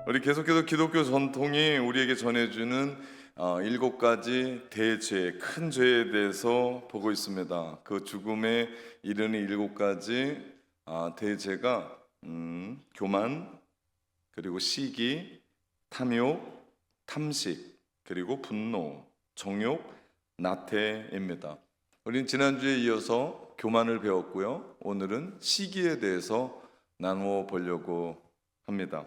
우리 계속해서 기독교 전통이 우리에게 전해주는 7가지 대죄, 큰 죄에 대해서 보고 있습니다. 그 죽음에 이르는 7가지 대죄가 교만, 그리고 시기, 탐욕, 탐식, 그리고 분노, 정욕, 나태입니다. 우리는 지난주에 이어서 교만을 배웠고요. 오늘은 시기에 대해서 나누어 보려고 합니다.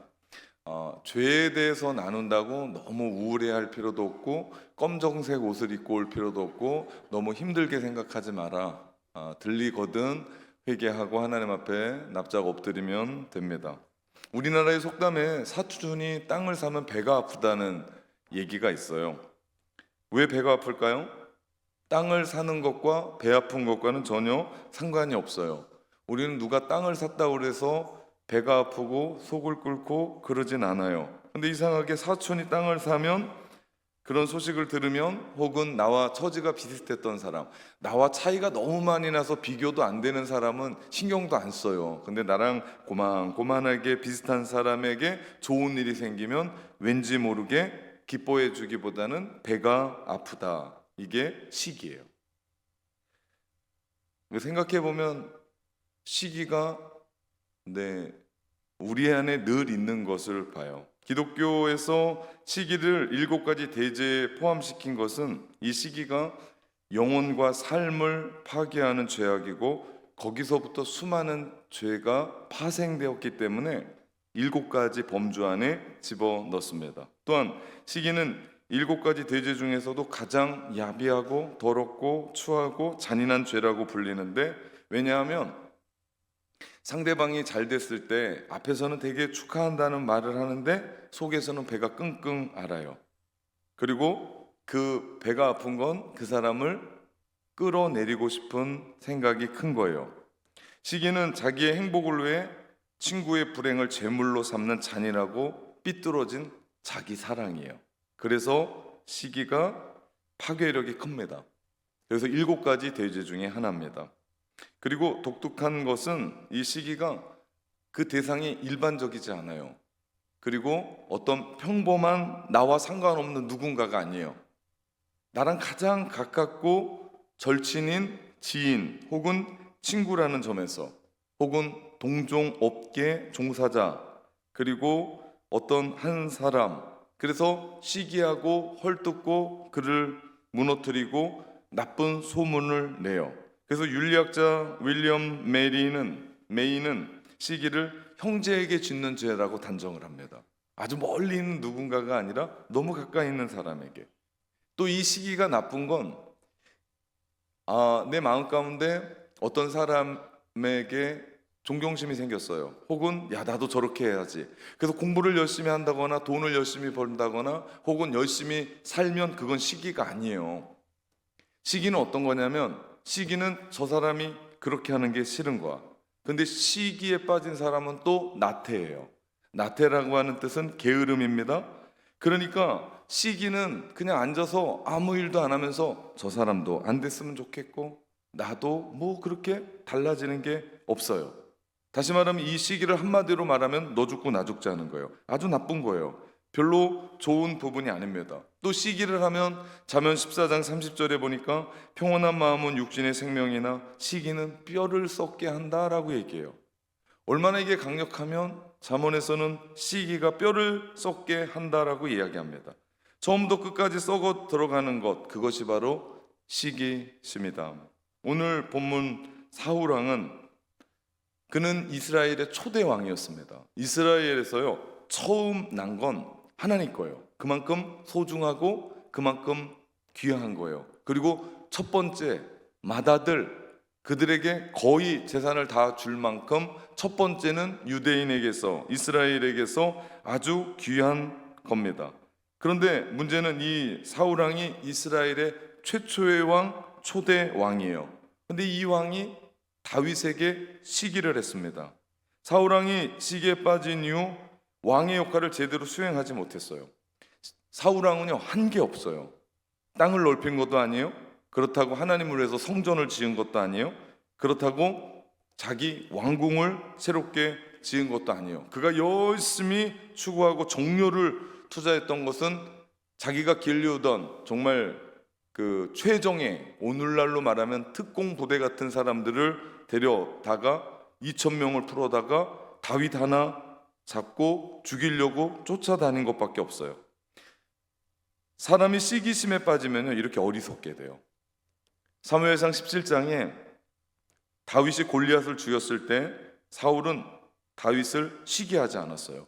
죄에 대해서 나눈다고 너무 우울해할 필요도 없고 검정색 옷을 입고 올 필요도 없고 너무 힘들게 생각하지 마라. 들리거든 회개하고 하나님 앞에 납작 엎드리면 됩니다. 우리나라의 속담에 사촌이 땅을 사면 배가 아프다는 얘기가 있어요. 왜 배가 아플까요? 땅을 사는 것과 배 아픈 것과는 전혀 상관이 없어요. 우리는 누가 땅을 샀다고 해서 배가 아프고 속을 끓고 그러진 않아요. 근데 이상하게 사촌이 땅을 사면 그런 소식을 들으면, 혹은 나와 처지가 비슷했던 사람, 나와 차이가 너무 많이 나서 비교도 안 되는 사람은 신경도 안 써요. 근데 나랑 고만고만하게 비슷한 사람에게 좋은 일이 생기면 왠지 모르게 기뻐해 주기보다는 배가 아프다. 이게 시기예요. 생각해 보면 시기가 우리 안에 늘 있는 것을 봐요. 기독교에서 시기를 7가지 대죄에 포함시킨 것은 이 시기가 영혼과 삶을 파괴하는 죄악이고 거기서부터 수많은 죄가 파생되었기 때문에 7가지 범주 안에 집어넣습니다. 또한 시기는 7가지 대죄 중에서도 가장 야비하고 더럽고 추하고 잔인한 죄라고 불리는데, 왜냐하면 상대방이 잘 됐을 때 앞에서는 되게 축하한다는 말을 하는데 속에서는 배가 끙끙 앓아요. 그리고 그 배가 아픈 건 그 사람을 끌어내리고 싶은 생각이 큰 거예요. 시기는 자기의 행복을 위해 친구의 불행을 제물로 삼는 잔인하고 삐뚤어진 자기 사랑이에요. 그래서 시기가 파괴력이 큽니다. 그래서 7가지 대죄 중에 하나입니다. 그리고 독특한 것은 이 시기가 그 대상이 일반적이지 않아요. 그리고 어떤 평범한 나와 상관없는 누군가가 아니에요. 나랑 가장 가깝고 절친인 지인 혹은 친구라는 점에서, 혹은 동종 업계 종사자, 그리고 어떤 한 사람, 그래서 시기하고 헐뜯고 그를 무너뜨리고 나쁜 소문을 내요. 그래서 윤리학자 윌리엄 메이는 시기를 형제에게 짓는 죄라고 단정을 합니다. 아주 멀리 있는 누군가가 아니라 너무 가까이 있는 사람에게. 또 이 시기가 나쁜 건 내 마음 가운데 어떤 사람에게 존경심이 생겼어요. 혹은 나도 저렇게 해야지. 그래서 공부를 열심히 한다거나 돈을 열심히 번다거나 혹은 열심히 살면 그건 시기가 아니에요. 시기는 어떤 거냐면, 시기는 저 사람이 그렇게 하는 게 싫은 거야. 근데 시기에 빠진 사람은 또 나태예요. 나태라고 하는 뜻은 게으름입니다. 그러니까 시기는 그냥 앉아서 아무 일도 안 하면서 저 사람도 안 됐으면 좋겠고 나도 뭐 그렇게 달라지는 게 없어요. 다시 말하면 이 시기를 한마디로 말하면 너 죽고 나 죽자는 거예요. 아주 나쁜 거예요. 별로 좋은 부분이 아닙니다. 또 시기를 하면 잠언 14장 30절에 보니까 평온한 마음은 육신의 생명이나 시기는 뼈를 썩게 한다라고 얘기해요. 얼마나 이게 강력하면 잠언에서는 시기가 뼈를 썩게 한다라고 이야기합니다. 처음부터 끝까지 썩어 들어가는 것, 그것이 바로 시기심이다. 오늘 본문 사울왕은, 그는 이스라엘의 초대 왕이었습니다. 이스라엘에서요 처음 난 건 하나님 거예요. 그만큼 소중하고 그만큼 귀한 거예요. 그리고 첫 번째 맏아들, 그들에게 거의 재산을 다 줄 만큼 첫 번째는 유대인에게서, 이스라엘에게서 아주 귀한 겁니다. 그런데 문제는 이 사울왕이 이스라엘의 최초의 왕, 초대 왕이에요. 근데 이 왕이 다윗에게 시기를 했습니다. 사울왕이 시기에 빠진 이후 왕의 역할을 제대로 수행하지 못했어요. 사울왕은요 한 게 없어요. 땅을 넓힌 것도 아니에요. 그렇다고 하나님을 위해서 성전을 지은 것도 아니에요. 그렇다고 자기 왕궁을 새롭게 지은 것도 아니에요. 그가 열심히 추구하고 정료를 투자했던 것은 자기가 길르던 정말 그 최정예, 오늘날로 말하면 특공 부대 같은 사람들을 데려다가 2,000명을 풀어다가 다윗 하나 잡고 죽이려고 쫓아다닌 것밖에 없어요. 사람이 시기심에 빠지면 이렇게 어리석게 돼요. 사무엘상 17장에 다윗이 골리앗을 죽였을 때 사울은 다윗을 시기하지 않았어요.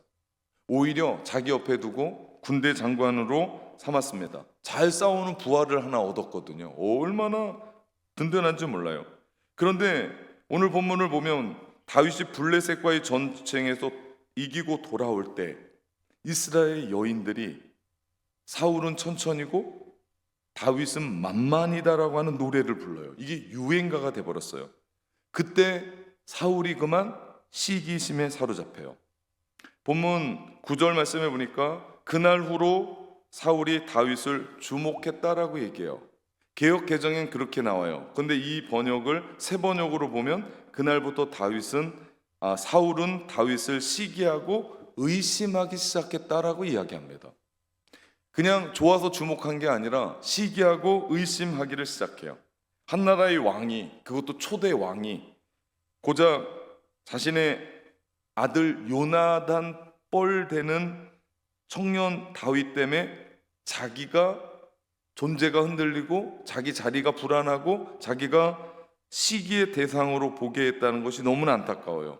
오히려 자기 옆에 두고 군대 장관으로 삼았습니다. 잘 싸우는 부하를 하나 얻었거든요. 얼마나 든든한지 몰라요. 그런데 오늘 본문을 보면 다윗이 블레셋과의 전쟁에서 이기고 돌아올 때 이스라엘 여인들이 사울은 천천히고 다윗은 만만이다라고 하는 노래를 불러요. 이게 유행가가 돼버렸어요. 그때 사울이 그만 시기심에 사로잡혀요. 본문 9절 말씀해 보니까 그날 후로 사울이 다윗을 주목했다라고 얘기해요. 개역 개정엔 그렇게 나와요. 근데 이 번역을 새 번역으로 보면 그날부터 사울은 다윗을 시기하고 의심하기 시작했다라고 이야기합니다. 그냥 좋아서 주목한 게 아니라 시기하고 의심하기를 시작해요. 한 나라의 왕이, 그것도 초대 왕이 고작 자신의 아들 요나단 뻘 되는 청년 다윗 때문에 자기가 존재가 흔들리고 자기 자리가 불안하고 자기가 시기의 대상으로 보게 했다는 것이 너무나 안타까워요.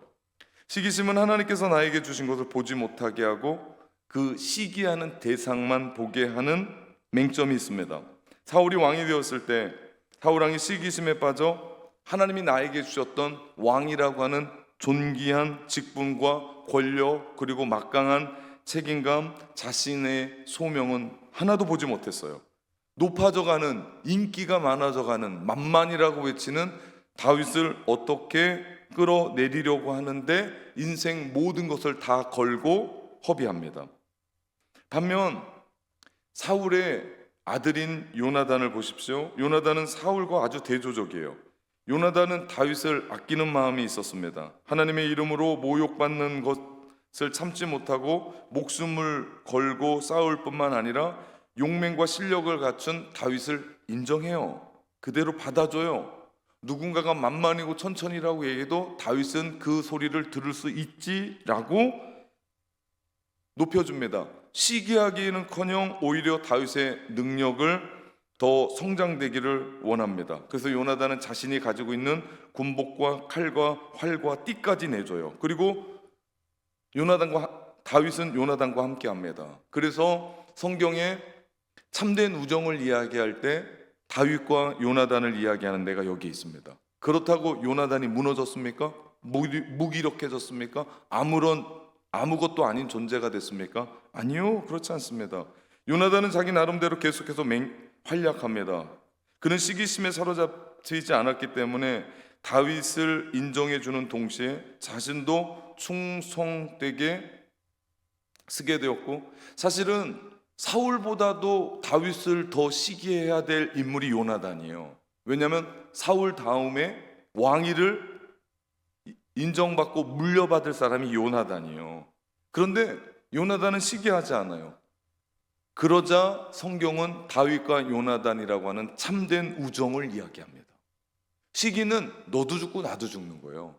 시기심은 하나님께서 나에게 주신 것을 보지 못하게 하고 그 시기하는 대상만 보게 하는 맹점이 있습니다. 사울이 왕이 되었을 때 사울 왕이 시기심에 빠져 하나님이 나에게 주셨던 왕이라고 하는 존귀한 직분과 권력 그리고 막강한 책임감, 자신의 소명은 하나도 보지 못했어요. 높아져가는, 인기가 많아져가는, 만만이라고 외치는 다윗을 어떻게 끌어내리려고 하는데 인생 모든 것을 다 걸고 허비합니다. 반면 사울의 아들인 요나단을 보십시오. 요나단은 사울과 아주 대조적이에요. 요나단은 다윗을 아끼는 마음이 있었습니다. 하나님의 이름으로 모욕받는 것을 참지 못하고 목숨을 걸고 싸울 뿐만 아니라 용맹과 실력을 갖춘 다윗을 인정해요. 그대로 받아줘요. 누군가가 만만이고 천천히라고 얘기해도 다윗은 그 소리를 들을 수 있지라고 높여줍니다. 시기하기는커녕 오히려 다윗의 능력을 더 성장되기를 원합니다. 그래서 요나단은 자신이 가지고 있는 군복과 칼과 활과 띠까지 내줘요. 그리고 다윗은 요나단과 함께합니다. 그래서 성경에 참된 우정을 이야기할 때 다윗과 요나단을 이야기하는 데가 여기 있습니다. 그렇다고 요나단이 무너졌습니까? 무기력해졌습니까? 아무것도 아닌 존재가 됐습니까? 아니요, 그렇지 않습니다. 요나단은 자기 나름대로 계속해서 활약합니다. 그는 시기심에 사로잡히지 않았기 때문에 다윗을 인정해주는 동시에 자신도 충성되게 쓰게 되었고, 사실은 사울보다도 다윗을 더 시기해야 될 인물이 요나단이에요. 왜냐하면 사울 다음에 왕위를 인정받고 물려받을 사람이 요나단이에요. 그런데 요나단은 시기하지 않아요. 그러자 성경은 다윗과 요나단이라고 하는 참된 우정을 이야기합니다. 시기는 너도 죽고 나도 죽는 거예요.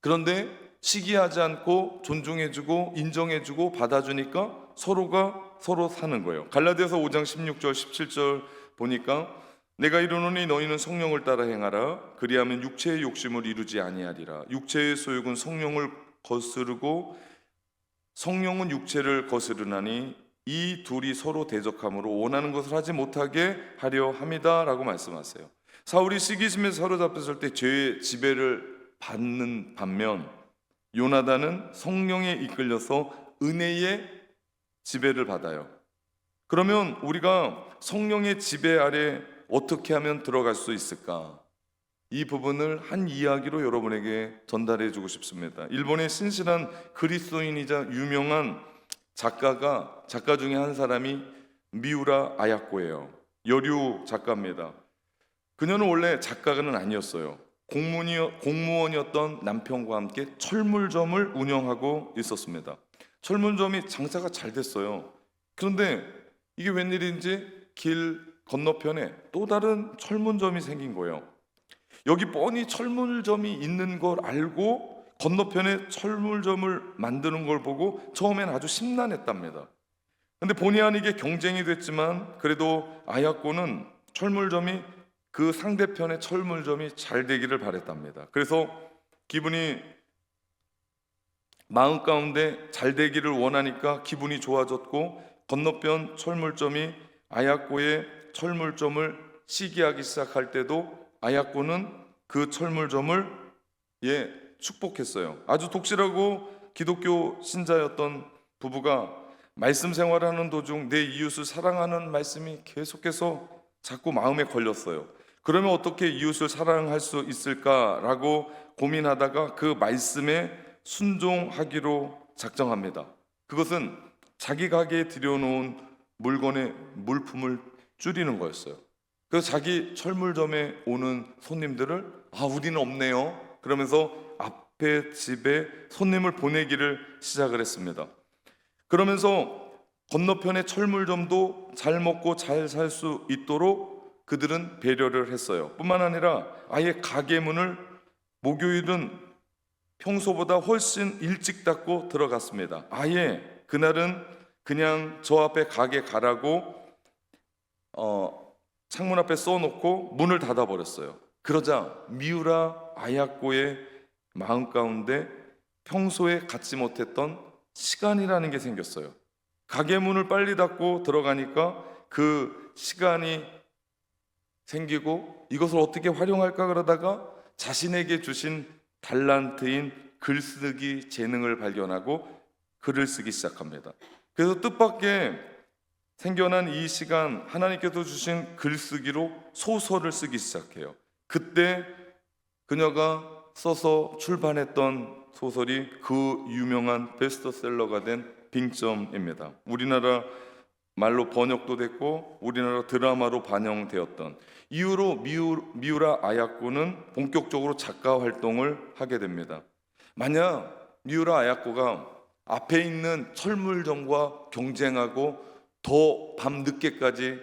그런데 시기하지 않고 존중해주고 인정해주고 받아주니까 서로가 서로 사는 거예요. 갈라디아서 5장 16절 17절 보니까 내가 이르노니 너희는 성령을 따라 행하라. 그리하면 육체의 욕심을 이루지 아니하리라. 육체의 소욕은 성령을 거스르고 성령은 육체를 거스르나니 이 둘이 서로 대적함으로 원하는 것을 하지 못하게 하려 함이다 라고 말씀하세요. 사울이 시기심에 사로잡혔을 때 죄의 지배를 받는 반면 요나단은 성령에 이끌려서 은혜의 지배를 받아요. 그러면 우리가 성령의 지배 아래 어떻게 하면 들어갈 수 있을까? 이 부분을 한 이야기로 여러분에게 전달해 주고 싶습니다. 일본의 신실한 그리스도인이자 유명한 작가 중에 한 사람이 미우라 아야코예요. 여류 작가입니다. 그녀는 원래 작가는 아니었어요. 공무원이었던 남편과 함께 철물점을 운영하고 있었습니다. 철물점이 장사가 잘 됐어요. 그런데 이게 웬일인지 길 건너편에 또 다른 철물점이 생긴 거예요. 여기 뻔히 철물점이 있는 걸 알고 건너편에 철물점을 만드는 걸 보고 처음엔 아주 심란했답니다. 근데 본의 아니게 경쟁이 됐지만 그래도 아야코는 철물점이 그 상대편의 철물점이 잘 되기를 바랬답니다. 그래서 기분이 마음 가운데 잘 되기를 원하니까 기분이 좋아졌고 건너편 철물점이 아야코의 철물점을 시기하기 시작할 때도 아야코는 그 철물점을 축복했어요. 아주 독실하고 기독교 신자였던 부부가 말씀 생활하는 도중 내 이웃을 사랑하는 말씀이 계속해서 자꾸 마음에 걸렸어요. 그러면 어떻게 이웃을 사랑할 수 있을까라고 고민하다가 그 말씀에 순종하기로 작정합니다. 그것은 자기 가게에 들여놓은 물건의 물품을 줄이는 거였어요. 그래서 자기 철물점에 오는 손님들을 우리는 없네요 그러면서 앞에 집에 손님을 보내기를 시작을 했습니다. 그러면서 건너편의 철물점도 잘 먹고 잘 살 수 있도록 그들은 배려를 했어요. 뿐만 아니라 아예 가게 문을 목요일은 평소보다 훨씬 일찍 닫고 들어갔습니다. 아예 그날은 그냥 저 앞에 가게 가라고 창문 앞에 써놓고 문을 닫아버렸어요. 그러자 미우라 아야코의 마음 가운데 평소에 갖지 못했던 시간이라는 게 생겼어요. 가게 문을 빨리 닫고 들어가니까 그 시간이 생기고 이것을 어떻게 활용할까 그러다가 자신에게 주신 달란트인 글쓰기 재능을 발견하고 글을 쓰기 시작합니다. 그래서 뜻밖의 생겨난 이 시간 하나님께서 주신 글쓰기로 소설을 쓰기 시작해요. 그때 그녀가 써서 출판했던 소설이 그 유명한 베스트셀러가 된 빙점입니다. 우리나라 말로 번역도 됐고 우리나라 드라마로 반영되었던 이후로 미우라 아야코는 본격적으로 작가 활동을 하게 됩니다. 만약 미우라 아야코가 앞에 있는 철물점과 경쟁하고 더 밤늦게까지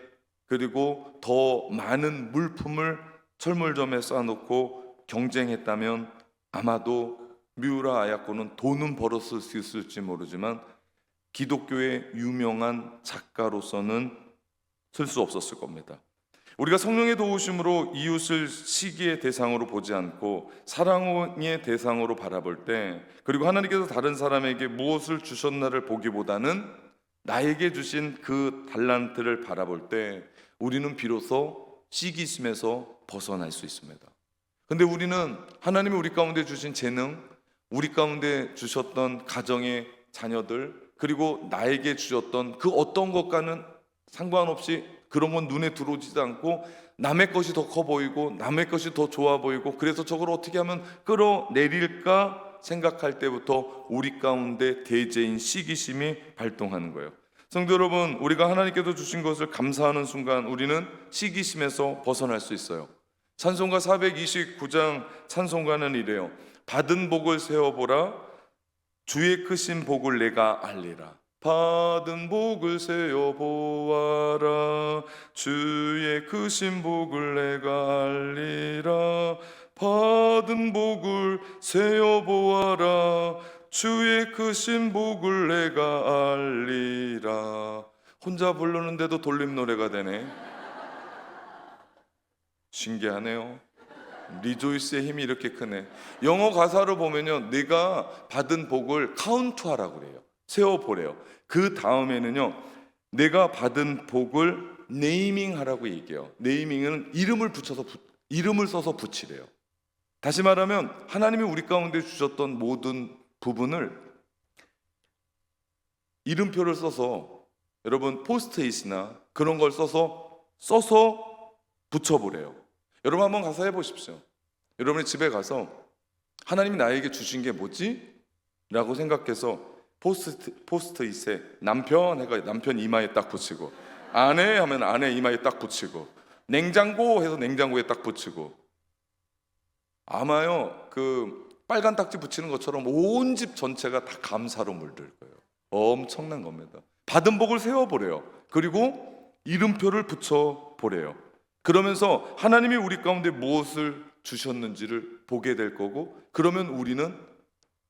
그리고 더 많은 물품을 철물점에 쌓아놓고 경쟁했다면 아마도 미우라 아야코는 돈은 벌었을 수 있을지 모르지만 기독교의 유명한 작가로서는 쓸 수 없었을 겁니다. 우리가 성령의 도우심으로 이웃을 시기의 대상으로 보지 않고 사랑의 대상으로 바라볼 때, 그리고 하나님께서 다른 사람에게 무엇을 주셨나를 보기보다는 나에게 주신 그 달란트를 바라볼 때 우리는 비로소 시기심에서 벗어날 수 있습니다. 근데 우리는 하나님이 우리 가운데 주신 재능, 우리 가운데 주셨던 가정의 자녀들, 그리고 나에게 주셨던 그 어떤 것과는 상관없이 그런 건 눈에 들어오지도 않고 남의 것이 더 커 보이고 남의 것이 더 좋아 보이고 그래서 저걸 어떻게 하면 끌어내릴까 생각할 때부터 우리 가운데 대제인 시기심이 발동하는 거예요. 성도 여러분, 우리가 하나님께서 주신 것을 감사하는 순간 우리는 시기심에서 벗어날 수 있어요. 찬송가 429장 찬송가는 이래요. 받은 복을 세어보라, 주의 크신 복을 내가 알리라. 받은 복을 세어보아라, 주의 크신 복을 내가 알리라. 받은 복을 세어보아라, 주의 크신 복을 내가 알리라. 혼자 부르는데도 돌림 노래가 되네. 신기하네요. 리조이스의 힘이 이렇게 크네. 영어 가사로 보면요, 내가 받은 복을 카운트하라고 그래요. 세어보래요. 그 다음에는요, 내가 받은 복을 네이밍하라고 얘기해요. 네이밍은 이름을 써서 붙이래요. 다시 말하면 하나님이 우리 가운데 주셨던 모든 부분을 이름표를 써서, 여러분 포스트잇이나 그런 걸 써서 붙여보래요. 여러분 한번 가서 해보십시오. 여러분이 집에 가서 하나님이 나에게 주신 게 뭐지? 라고 생각해서 포스트잇에 남편 해가 남편 이마에 딱 붙이고, 아내 하면 아내 이마에 딱 붙이고, 냉장고 해서 냉장고에 딱 붙이고, 아마요 그 빨간 딱지 붙이는 것처럼 온 집 전체가 다 감사로 물들 거예요. 엄청난 겁니다. 받은 복을 세워보래요. 그리고 이름표를 붙여보래요. 그러면서 하나님이 우리 가운데 무엇을 주셨는지를 보게 될 거고, 그러면 우리는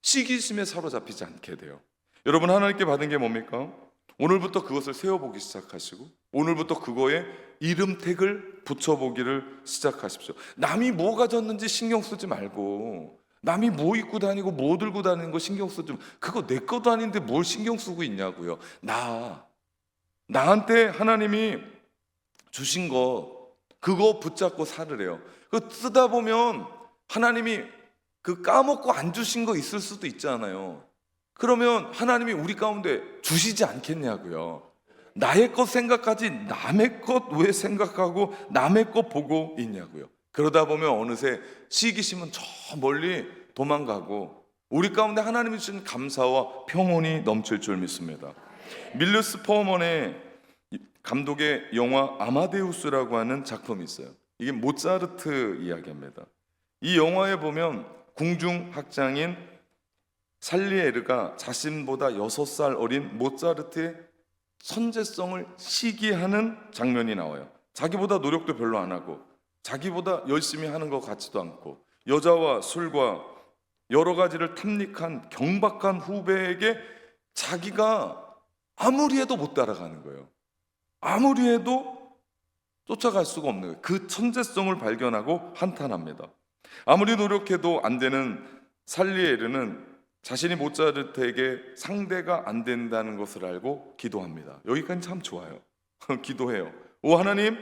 시기심에 사로잡히지 않게 돼요. 여러분, 하나님께 받은 게 뭡니까? 오늘부터 그것을 세워보기 시작하시고, 오늘부터 그거에 이름택을 붙여보기를 시작하십시오. 남이 뭐 가졌는지 신경 쓰지 말고, 남이 뭐 입고 다니고 뭐 들고 다니는 거 신경 쓰지 말고, 그거 내 것도 아닌데 뭘 신경 쓰고 있냐고요. 나한테 하나님이 주신 거 그거 붙잡고 살으래요. 그거 쓰다 보면 하나님이 그 까먹고 안 주신 거 있을 수도 있잖아요. 그러면 하나님이 우리 가운데 주시지 않겠냐고요. 나의 것 생각하지 남의 것 왜 생각하고 남의 것 보고 있냐고요. 그러다 보면 어느새 시기심은 저 멀리 도망가고 우리 가운데 하나님이 주신 감사와 평온이 넘칠 줄 믿습니다. 밀루스 포먼의 감독의 영화 아마데우스라고 하는 작품이 있어요. 이게 모차르트 이야기입니다. 이 영화에 보면 궁중학장인 살리에르가 자신보다 6살 어린 모차르트의 천재성을 시기하는 장면이 나와요. 자기보다 노력도 별로 안 하고 자기보다 열심히 하는 것 같지도 않고 여자와 술과 여러 가지를 탐닉한 경박한 후배에게 자기가 아무리 해도 못 따라가는 거예요. 아무리 해도 쫓아갈 수가 없는 거예요. 그 천재성을 발견하고 한탄합니다. 아무리 노력해도 안 되는 살리에르는 자신이 모차르트에게 상대가 안 된다는 것을 알고 기도합니다. 여기까지 참 좋아요. 기도해요. 오 하나님,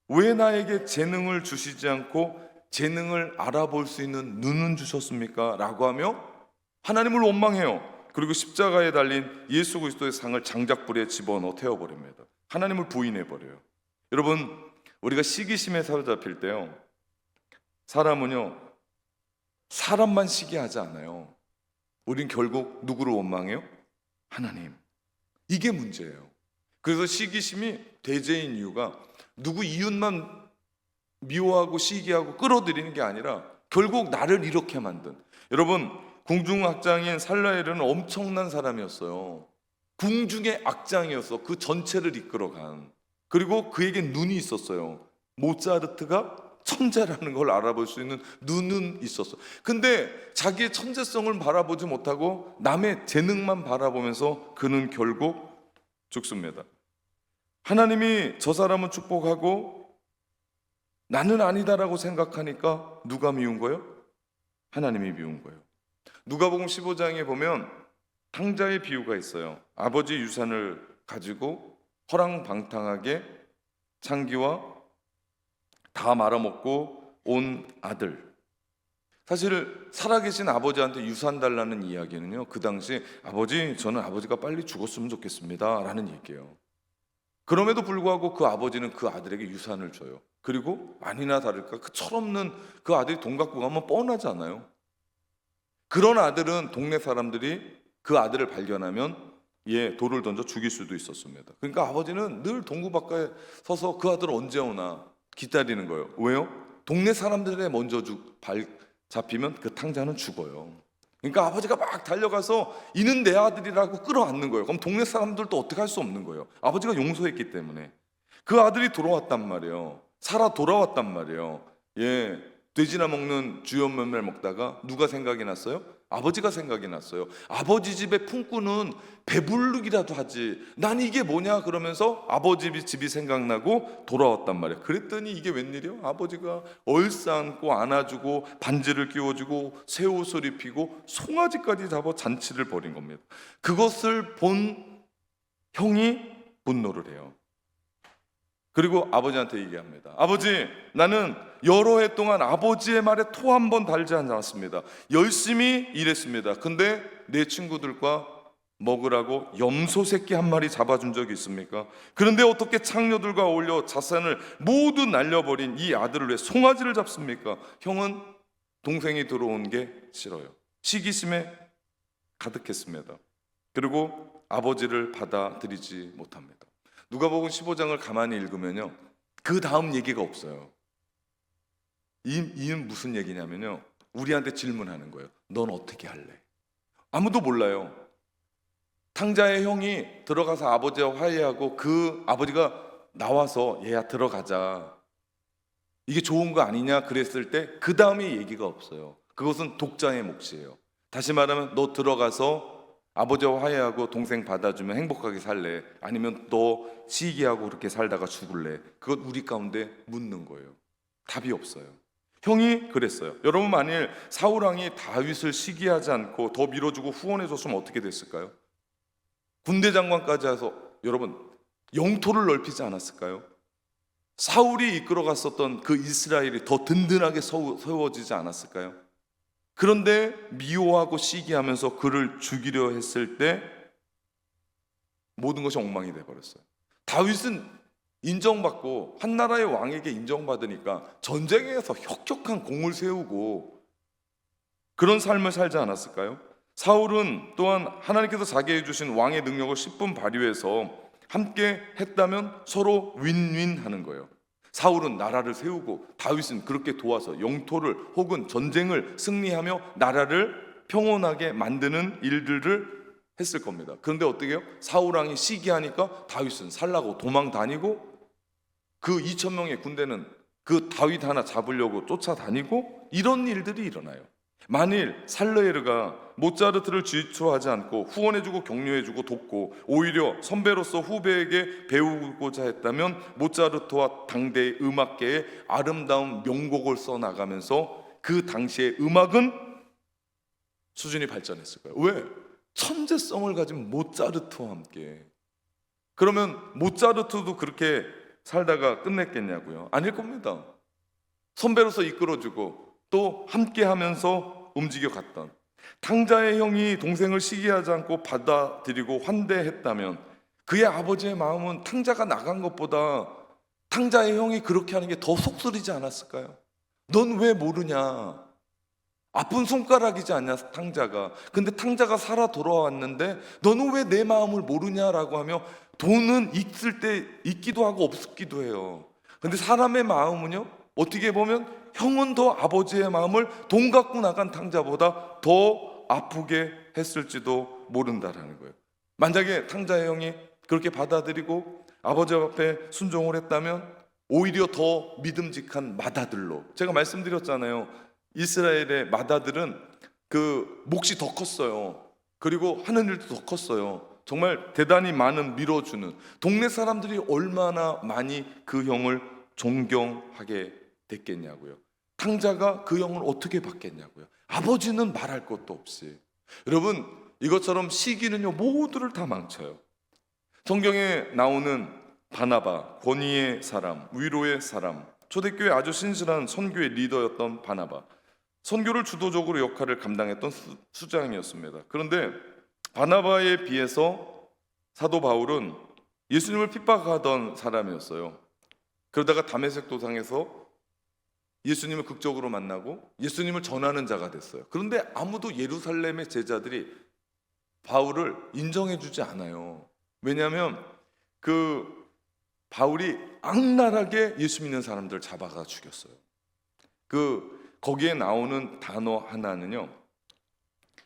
왜 나에게 재능을 주시지 않고 재능을 알아볼 수 있는 눈은 주셨습니까? 라고 하며 하나님을 원망해요. 그리고 십자가에 달린 예수 그리스도의 상을 장작불에 집어넣어 태워버립니다. 하나님을 부인해버려요. 여러분, 우리가 시기심에 사로잡힐 때요, 사람은요 사람만 시기하지 않아요. 우린 결국 누구를 원망해요? 하나님. 이게 문제예요. 그래서 시기심이 대제인 이유가 누구 이웃만 미워하고 시기하고 끌어들이는 게 아니라 결국 나를 이렇게 만든, 여러분 궁중악장인 살라엘은 엄청난 사람이었어요. 궁중의 악장이었어. 그 전체를 이끌어간. 그리고 그에게 눈이 있었어요. 모차르트가 천재라는 걸 알아볼 수 있는 눈은 있었어. 근데 자기의 천재성을 바라보지 못하고 남의 재능만 바라보면서 그는 결국 죽습니다. 하나님이 저 사람은 축복하고 나는 아니다라고 생각하니까 누가 미운 거예요? 하나님이 미운 거예요. 누가복음 15장에 보면 탕자의 비유가 있어요. 아버지 유산을 가지고 허랑방탕하게 창기와 다 말아먹고 온 아들. 사실 살아계신 아버지한테 유산 달라는 이야기는요, 그 당시 아버지, 저는 아버지가 빨리 죽었으면 좋겠습니다 라는 얘기예요. 그럼에도 불구하고 그 아버지는 그 아들에게 유산을 줘요. 그리고 아니나 다를까 그 철없는 그 아들이 돈 갖고 가면 뻔하지 않아요? 그런 아들은 동네 사람들이 그 아들을 발견하면 돌을 던져 죽일 수도 있었습니다. 그러니까 아버지는 늘 동구 바깥에 서서 그 아들 언제 오나 기다리는 거예요. 왜요? 동네 사람들에 먼저 잡히면 그 탕자는 죽어요. 그러니까 아버지가 막 달려가서 이는 내 아들이라고 끌어안는 거예요. 그럼 동네 사람들도 어떻게 할 수 없는 거예요. 아버지가 용서했기 때문에. 그 아들이 돌아왔단 말이에요. 살아 돌아왔단 말이에요. 돼지나 먹는 주연 면밀 먹다가 누가 생각이 났어요? 아버지가 생각이 났어요. 아버지 집의 품꾼은 배부르기라도 하지, 난 이게 뭐냐 그러면서 아버지 집이 생각나고 돌아왔단 말이에요. 그랬더니 이게 웬일이요? 아버지가 얼싸안고 안아주고 반지를 끼워주고 새 옷을 입히고 송아지까지 잡아 잔치를 벌인 겁니다. 그것을 본 형이 분노를 해요. 그리고 아버지한테 얘기합니다. 아버지, 나는 여러 해 동안 아버지의 말에 토 한 번 달지 않았습니다. 열심히 일했습니다. 근데 내 친구들과 먹으라고 염소 새끼 한 마리 잡아준 적이 있습니까? 그런데 어떻게 창녀들과 어울려 자산을 모두 날려버린 이 아들을 왜 송아지를 잡습니까? 형은 동생이 들어온 게 싫어요. 시기심에 가득했습니다. 그리고 아버지를 받아들이지 못합니다. 누가복음 15장을 가만히 읽으면요, 그 다음 얘기가 없어요. 이는 무슨 얘기냐면요, 우리한테 질문하는 거예요. 넌 어떻게 할래? 아무도 몰라요. 탕자의 형이 들어가서 아버지와 화해하고 그 아버지가 나와서 얘야 들어가자, 이게 좋은 거 아니냐 그랬을 때 그 다음에 얘기가 없어요. 그것은 독자의 몫이에요. 다시 말하면 너 들어가서 아버지와 화해하고 동생 받아주면 행복하게 살래? 아니면 너 시기하고 그렇게 살다가 죽을래? 그것 우리 가운데 묻는 거예요. 답이 없어요. 형이 그랬어요. 여러분, 만일 사울왕이 다윗을 시기하지 않고 더 밀어주고 후원해줬으면 어떻게 됐을까요? 군대 장관까지 해서 여러분 영토를 넓히지 않았을까요? 사울이 이끌어갔었던 그 이스라엘이 더 든든하게 세워지지 않았을까요? 그런데 미워하고 시기하면서 그를 죽이려 했을 때 모든 것이 엉망이 돼버렸어요. 다윗은 인정받고 한 나라의 왕에게 인정받으니까 전쟁에서 혁혁한 공을 세우고 그런 삶을 살지 않았을까요? 사울은 또한 하나님께서 자기에게 주신 왕의 능력을 10분 발휘해서 함께 했다면 서로 윈윈 하는 거예요. 사울은 나라를 세우고 다윗은 그렇게 도와서 영토를 혹은 전쟁을 승리하며 나라를 평온하게 만드는 일들을 했을 겁니다. 그런데 어떻게 해요? 사울왕이 시기하니까 다윗은 살라고 도망 다니고 그 2,000명의 군대는 그 다윗 하나 잡으려고 쫓아다니고 이런 일들이 일어나요. 만일 살르에르가 모차르트를 질투하지 않고 후원해주고 격려해주고 돕고 오히려 선배로서 후배에게 배우고자 했다면 모차르트와 당대의 음악계에 아름다운 명곡을 써나가면서 그 당시의 음악은 수준이 발전했을 거예요. 왜? 천재성을 가진 모차르트와 함께. 그러면 모차르트도 그렇게 살다가 끝냈겠냐고요? 아닐 겁니다. 선배로서 이끌어주고 또 함께 하면서 움직여갔던 탕자의 형이 동생을 시기하지 않고 받아들이고 환대했다면 그의 아버지의 마음은 탕자가 나간 것보다 탕자의 형이 그렇게 하는 게 더 속쓰리지 않았을까요? 넌 왜 모르냐? 아픈 손가락이지 않냐 탕자가. 근데 탕자가 살아 돌아왔는데 너는 왜 내 마음을 모르냐라고 하며 돈은 있을 때 있기도 하고 없기도 해요. 근데 사람의 마음은요, 어떻게 보면 형은 더 아버지의 마음을 돈 갖고 나간 탕자보다 더 아프게 했을지도 모른다라는 거예요. 만약에 탕자의 형이 그렇게 받아들이고 아버지 앞에 순종을 했다면 오히려 더 믿음직한 맏아들로, 제가 말씀드렸잖아요. 이스라엘의 맏아들은 그 몫이 더 컸어요. 그리고 하는 일도 더 컸어요. 정말 대단히 많은 밀어주는, 동네 사람들이 얼마나 많이 그 형을 존경하게 됐겠냐고요. 탕자가 그 형을 어떻게 받겠냐고요. 아버지는 말할 것도 없이. 여러분, 이것처럼 시기는요 모두를 다 망쳐요. 성경에 나오는 바나바, 권위의 사람, 위로의 사람, 초대교회 아주 신실한 선교의 리더였던 바나바, 선교를 주도적으로 역할을 감당했던 수장이었습니다. 그런데 바나바에 비해서 사도 바울은 예수님을 핍박하던 사람이었어요. 그러다가 다메섹 도상에서 예수님을 극적으로 만나고 예수님을 전하는 자가 됐어요. 그런데 아무도 예루살렘의 제자들이 바울을 인정해주지 않아요. 왜냐하면 그 바울이 악랄하게 예수 믿는 사람들을 잡아가 죽였어요. 거기에 나오는 단어 하나는요,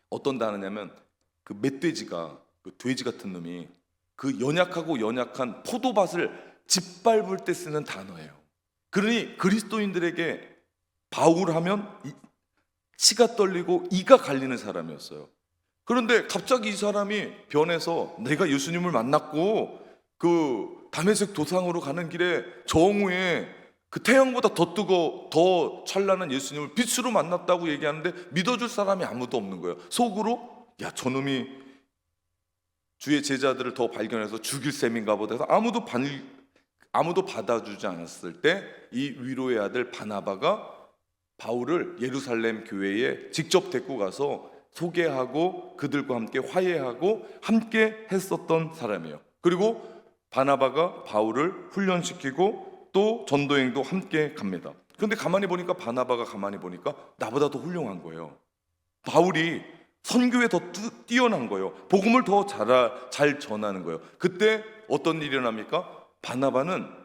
어떤 단어냐면 그 멧돼지가, 그 돼지 같은 놈이 그 연약한 포도밭을 짓밟을 때 쓰는 단어예요. 그러니 그리스도인들에게 바울하면 치가 떨리고 이가 갈리는 사람이었어요. 그런데 갑자기 이 사람이 변해서 내가 예수님을 만났고 그 다메섹 도상으로 가는 길에 정오에 그 태양보다 더 찬란한 예수님을 빛으로 만났다고 얘기하는데 믿어줄 사람이 아무도 없는 거예요. 속으로 야, 저놈이 주의 제자들을 더 발견해서 죽일 셈인가 보다 해서 아무도 받아주지 않았을 때 이 위로의 아들 바나바가 바울을 예루살렘 교회에 직접 데리고 가서 소개하고 그들과 함께 화해하고 함께 했었던 사람이에요. 그리고 바나바가 바울을 훈련시키고 또 전도행도 함께 갑니다. 그런데 바나바가 가만히 보니까 나보다 더 훌륭한 거예요. 바울이 선교에 더 뛰어난 거예요. 복음을 더 잘 전하는 거예요. 그때 어떤 일이 일어납니까? 바나바는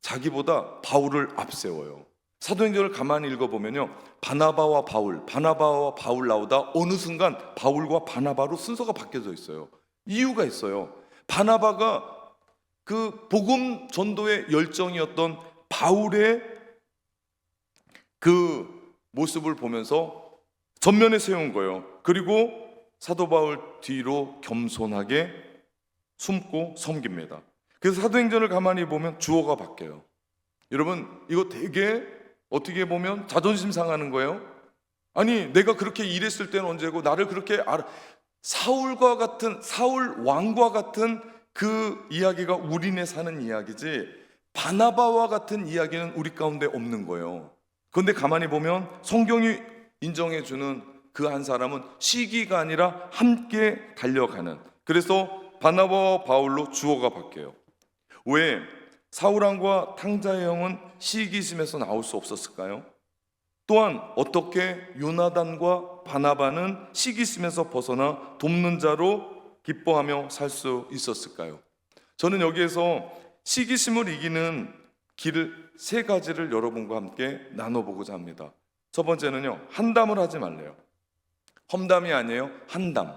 자기보다 바울을 앞세워요. 사도행전을 가만히 읽어보면요, 바나바와 바울 나오다 어느 순간 바울과 바나바로 순서가 바뀌어져 있어요. 이유가 있어요. 바나바가 그 복음 전도의 열정이었던 바울의 그 모습을 보면서 전면에 세운 거예요. 그리고 사도 바울 뒤로 겸손하게 숨고 섬깁니다. 그래서 사도행전을 가만히 보면 주어가 바뀌어요. 여러분, 이거 되게 어떻게 보면 자존심 상하는 거예요. 아니, 내가 그렇게 일했을 때는 언제고, 나를 그렇게 사울 왕과 같은 그 이야기가 우리네 사는 이야기지, 바나바와 같은 이야기는 우리 가운데 없는 거예요. 그런데 가만히 보면 성경이 인정해주는 그 한 사람은 시기가 아니라 함께 달려가는, 그래서 바나바와 바울로 주어가 바뀌어요. 왜 사울왕과 탕자의 형은 시기심에서 나올 수 없었을까요? 또한 어떻게 요나단과 바나바는 시기심에서 벗어나 돕는 자로 기뻐하며 살 수 있었을까요? 저는 여기에서 시기심을 이기는 길을 세 가지를 여러분과 함께 나눠보고자 합니다. 첫 번째는요, 한담을 하지 말래요. 험담이 아니에요, 한담.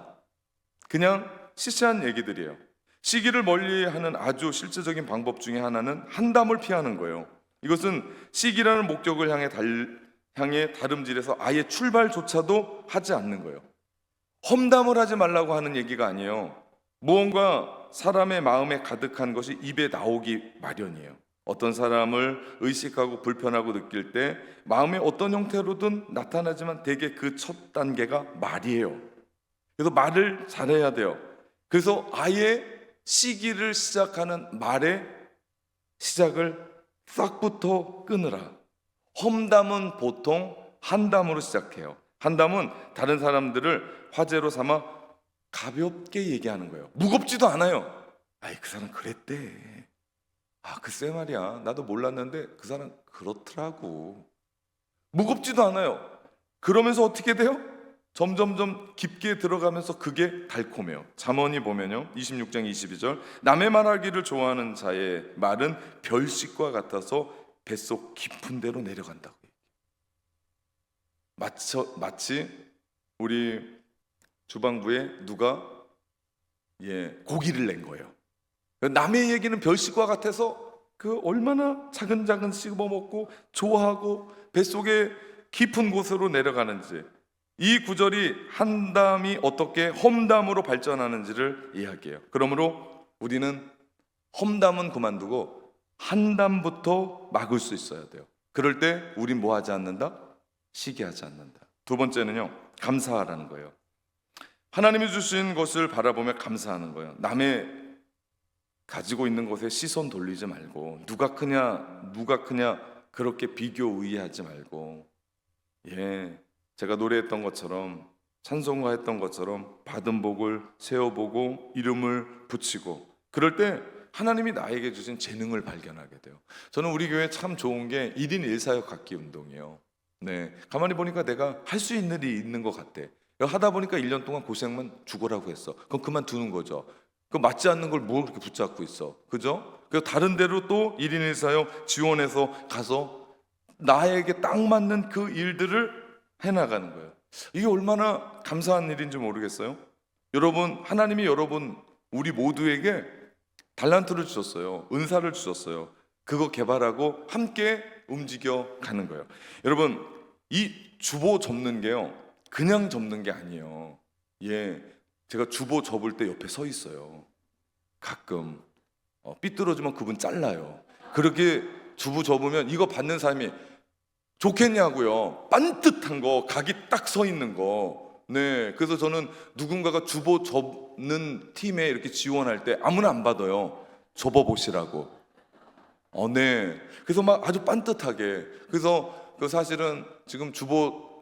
그냥 시시한 얘기들이에요. 시기를 멀리하는 아주 실제적인 방법 중에 하나는 한담을 피하는 거예요. 이것은 시기라는 목적을 향해 다름질해서 아예 출발조차도 하지 않는 거예요. 험담을 하지 말라고 하는 얘기가 아니에요. 무언가 사람의 마음에 가득한 것이 입에 나오기 마련이에요. 어떤 사람을 의식하고 불편하고 느낄 때 마음의 어떤 형태로든 나타나지만 대개 그 첫 단계가 말이에요. 그래서 말을 잘해야 돼요. 그래서 아예 시기를 시작하는 말의 시작을 싹부터 끊으라. 험담은 보통 한담으로 시작해요. 한담은 다른 사람들을 화제로 삼아 가볍게 얘기하는 거예요. 무겁지도 않아요. 아이, 그 사람 그랬대. 글쎄 말이야, 나도 몰랐는데 그 사람 그렇더라고. 무겁지도 않아요. 그러면서 어떻게 돼요? 점점점 깊게 들어가면서 그게 달콤해요. 잠언이 보면요, 26장 22절, 남의 말하기를 좋아하는 자의 말은 별식과 같아서 뱃속 깊은 데로 내려간다고. 마치 우리 주방부에 누가 고기를 낸 거예요. 남의 얘기는 별식과 같아서 그 얼마나 차근차근 씹어먹고 좋아하고 뱃속에 깊은 곳으로 내려가는지, 이 구절이 한담이 어떻게 험담으로 발전하는지를 이야기해요. 그러므로 우리는 험담은 그만두고 한담부터 막을 수 있어야 돼요. 그럴 때 우린 뭐 하지 않는다? 시기하지 않는다. 두 번째는요, 감사하라는 거예요. 하나님이 주신 것을 바라보며 감사하는 거예요. 남의 가지고 있는 것에 시선 돌리지 말고, 누가 크냐 그렇게 비교 의해하지 말고, 제가 노래했던 것처럼, 찬송가했던 것처럼 받은 복을 세어보고 이름을 붙이고, 그럴 때 하나님이 나에게 주신 재능을 발견하게 돼요. 저는 우리 교회 참 좋은 게 1인 1사역 갖기 운동이에요. 가만히 보니까 내가 할 수 있는 일이 있는 것 같아. 하다 보니까 1년 동안 고생만 죽으라고 했어. 그럼 그만두는 거죠. 그 맞지 않는 걸 뭘 그렇게 붙잡고 있어, 그죠? 그래서 다른 데로 또 1인 1사역 지원해서 가서 나에게 딱 맞는 그 일들을 해나가는 거예요. 이게 얼마나 감사한 일인지 모르겠어요. 여러분, 하나님이 우리 모두에게 달란트를 주셨어요. 은사를 주셨어요. 그거 개발하고 함께 움직여 가는 거예요. 여러분, 이 주보 접는 게요, 그냥 접는 게 아니에요. 제가 주보 접을 때 옆에 서 있어요. 가끔 삐뚤어지면 그분 잘라요. 그렇게 주보 접으면 이거 받는 사람이 좋겠냐고요. 반듯한 거, 각이 딱 서 있는 거. 그래서 저는 누군가가 주보 접는 팀에 이렇게 지원할 때 아무나 안 받아요. 접어보시라고. 그래서 막 아주 반듯하게. 그래서 사실은 지금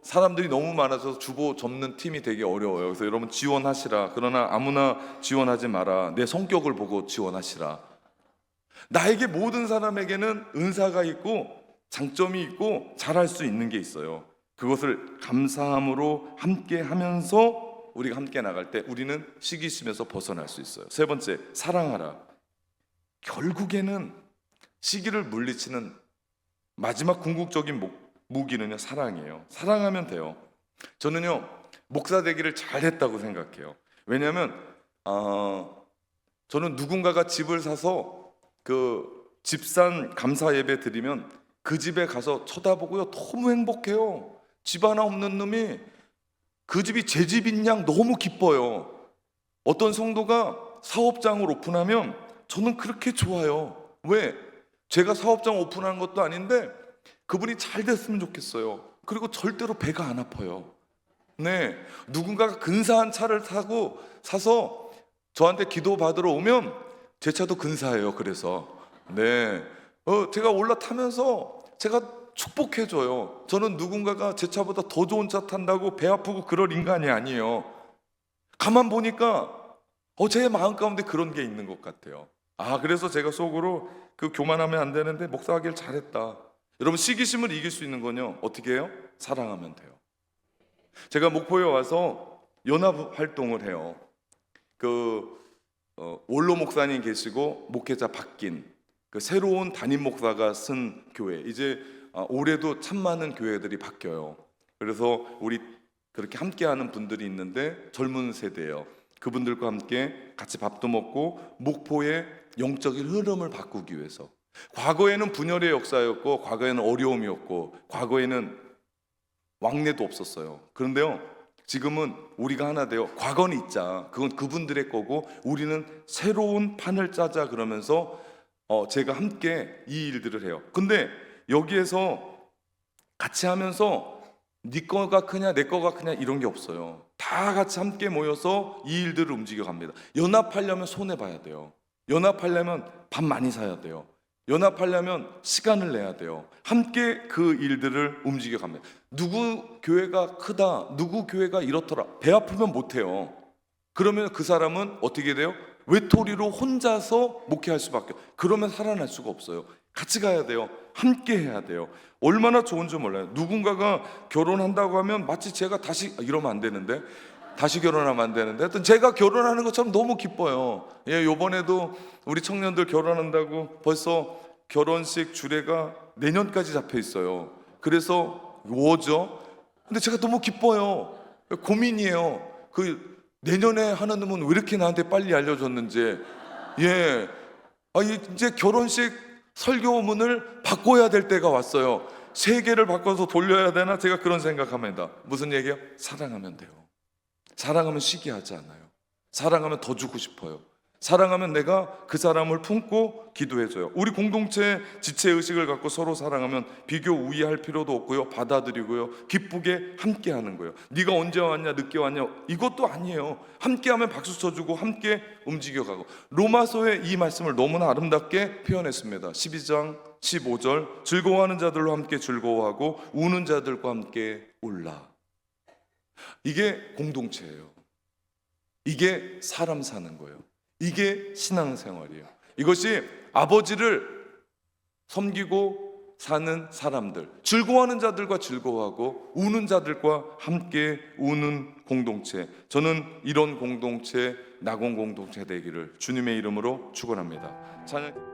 사람들이 너무 많아서 주보 접는 팀이 되게 어려워요. 그래서 여러분 지원하시라. 그러나 아무나 지원하지 마라. 내 성격을 보고 지원하시라. 나에게 모든 사람에게는 은사가 있고 장점이 있고 잘할 수 있는 게 있어요. 그것을 감사함으로 함께 하면서 우리가 함께 나갈 때 우리는 시기심에서 벗어날 수 있어요. 세 번째, 사랑하라. 결국에는 시기를 물리치는 마지막 궁극적인 무기는요, 사랑이에요. 사랑하면 돼요. 저는요, 목사 되기를 잘했다고 생각해요. 왜냐하면 저는 누군가가 집을 사서 그 집산 감사 예배 드리면 그 집에 가서 쳐다보고요, 너무 행복해요. 집 하나 없는 놈이 그 집이 제 집인 양 너무 기뻐요. 어떤 성도가 사업장을 오픈하면 저는 그렇게 좋아요. 왜? 제가 사업장 오픈한 것도 아닌데 그분이 잘 됐으면 좋겠어요. 그리고 절대로 배가 안 아파요. 네, 누군가가 근사한 차를 사서 저한테 기도 받으러 오면 제 차도 근사해요. 그래서 네, 제가 올라타면서 제가 축복해줘요. 저는 누군가가 제 차보다 더 좋은 차 탄다고 배 아프고 그럴 인간이 아니에요. 가만 보니까 제 마음 가운데 그런 게 있는 것 같아요. 그래서 제가 속으로 그 교만하면 안 되는데 목사하길 잘했다. 여러분, 시기심을 이길 수 있는 건요, 어떻게 해요? 사랑하면 돼요. 제가 목포에 와서 연합 활동을 해요. 원로 목사님 계시고 목회자 바뀐 그 새로운 담임 목사가 쓴 교회, 이제 올해도 참 많은 교회들이 바뀌어요. 그래서 우리 그렇게 함께하는 분들이 있는데 젊은 세대예요. 그분들과 함께 같이 밥도 먹고 목포의 영적인 흐름을 바꾸기 위해서. 과거에는 분열의 역사였고, 과거에는 어려움이었고, 과거에는 왕래도 없었어요. 그런데요, 지금은 우리가 하나 되어 과거는 있자, 그건 그분들의 거고 우리는 새로운 판을 짜자, 그러면서 제가 함께 이 일들을 해요. 근데 여기에서 같이 하면서 네 거가 크냐 내 거가 크냐 이런 게 없어요. 다 같이 함께 모여서 이 일들을 움직여 갑니다. 연합하려면 손해 봐야 돼요. 연합하려면 밥 많이 사야 돼요. 연합하려면 시간을 내야 돼요. 함께 그 일들을 움직여 갑니다. 누구 교회가 크다, 누구 교회가 이렇더라, 배 아프면 못해요. 그러면 그 사람은 어떻게 돼요? 외톨이로 혼자서 목회할 수밖에. 그러면 살아날 수가 없어요. 같이 가야 돼요. 함께 해야 돼요. 얼마나 좋은지 몰라요. 누군가가 결혼한다고 하면 마치 제가 다시, 이러면 안 되는데, 다시 결혼하면 안 되는데, 하여튼 제가 결혼하는 것처럼 너무 기뻐요. 요번에도 우리 청년들 결혼한다고 벌써 결혼식 주례가 내년까지 잡혀 있어요. 그래서 뭐죠? 근데 제가 너무 기뻐요. 고민이에요. 내년에 하는 놈은 왜 이렇게 나한테 빨리 알려줬는지. 이제 결혼식 설교문을 바꿔야 될 때가 왔어요. 세 개를 바꿔서 돌려야 되나? 제가 그런 생각합니다. 무슨 얘기예요? 사랑하면 돼요. 사랑하면 시기하지 않아요. 사랑하면 더 주고 싶어요. 사랑하면 내가 그 사람을 품고 기도해줘요. 우리 공동체 지체의식을 갖고 서로 사랑하면 비교 우위할 필요도 없고요, 받아들이고요, 기쁘게 함께하는 거예요. 네가 언제 왔냐, 늦게 왔냐, 이것도 아니에요. 함께하면 박수 쳐주고 함께 움직여가고. 로마서의 이 말씀을 너무나 아름답게 표현했습니다. 12장 15절, 즐거워하는 자들로 함께 즐거워하고 우는 자들과 함께 울라. 이게 공동체예요. 이게 사람 사는 거예요. 이게 신앙생활이에요. 이것이 아버지를 섬기고 사는 사람들, 즐거워하는 자들과 즐거워하고 우는 자들과 함께 우는 공동체. 저는 이런 공동체, 낙원 공동체 되기를 주님의 이름으로 축원합니다. 찬양.